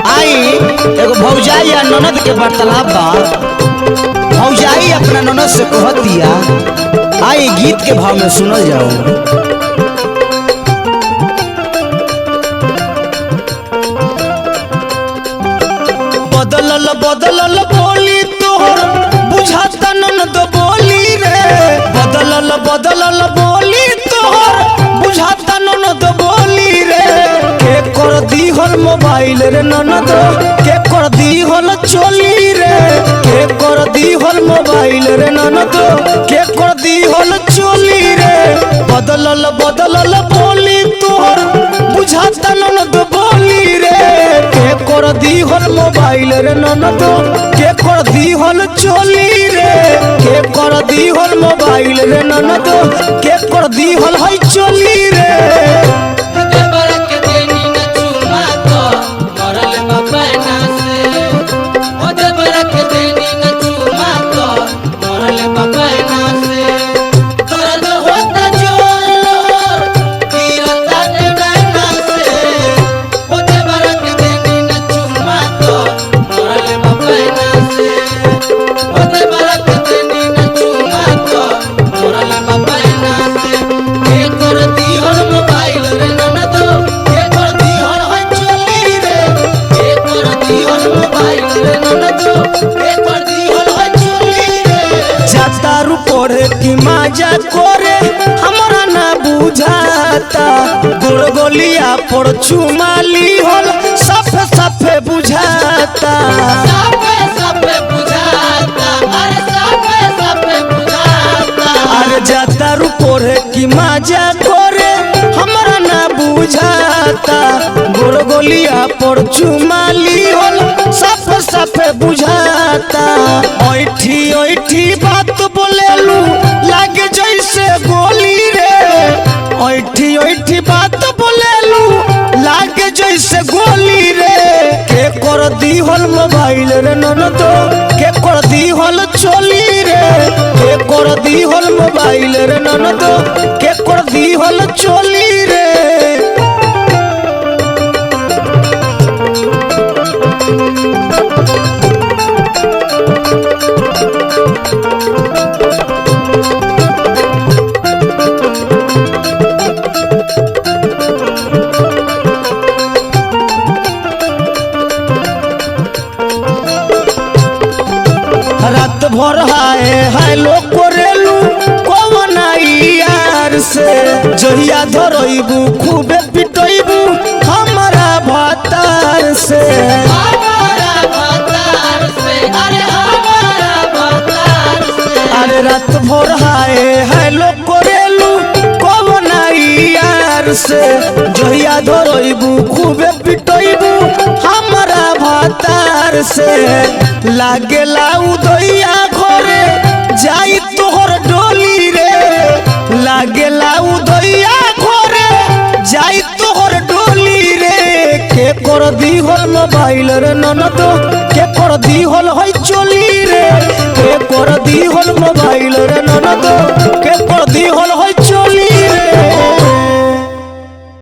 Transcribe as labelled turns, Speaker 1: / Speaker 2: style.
Speaker 1: आई एगो भौजाई या ननद के वार्तालाप बा। भौजाई अपना ननद से कहतिया, आई गीत के भाव में सुनल जाओ। बदलल बदलल बोली तोहर बुझाता ननद बोली रे। बदलल बदलल बोली तोहर बुझाता ननद बोली रे। के कर दी हल मोबाइल रे ननद, के कर दी हल चोली रे। के कर दी हल मोबाइल रे ननद, के कर दी हल चोली रे। बदलल बदलल बोली तोहर बुझाता ननद बोली रे। के कर दी हल मोबाइल रे ननद, के कर दी हल चोली रे। के कर दी हल मोबाइल रे ननद, के कर दी हल है चोली रे। जातारू पढ़े की मजा करे हमारा ना बुझाता। गोलगोलिया पर चुमाली हल सफे सफे बुझाता। अरे जातारू पढ़े की मजा करे हमारा ना बुझाता। गोलगोलिया पर चुमाली हल सफे सफे बुझाता। ऐठी ऐठी बात बोलेलू लागे जैसे गोली रे। ऐठी ऐठी बात बोलेलू लागे जैसे गोली रे। के कर दी हल मोबाइल रे ननद, के कर दी हल चोली रे। के कर दी हल मोबाइल रे ननद, के कर दी हल चोली रे। रात भर हाय लोग करेलू कौन यार से। जहिया धरइबू खूबे पिटइबू हमारा भातार से। अरे रात भर हाय लोग करेलू कौन यार से। जहिया धरइबू खूबे पिटइबू हमारा भातार से। लागेला उदैया घरे जाई तोहर डोली रे। लागेला उदैया घरे जाई तोहर डोली रे। के कर दी हल मोबाइल रे ननद, के कर दी हल है चोली रे। के कर दी हल मोबाइल रे ननद, के कर दी हल है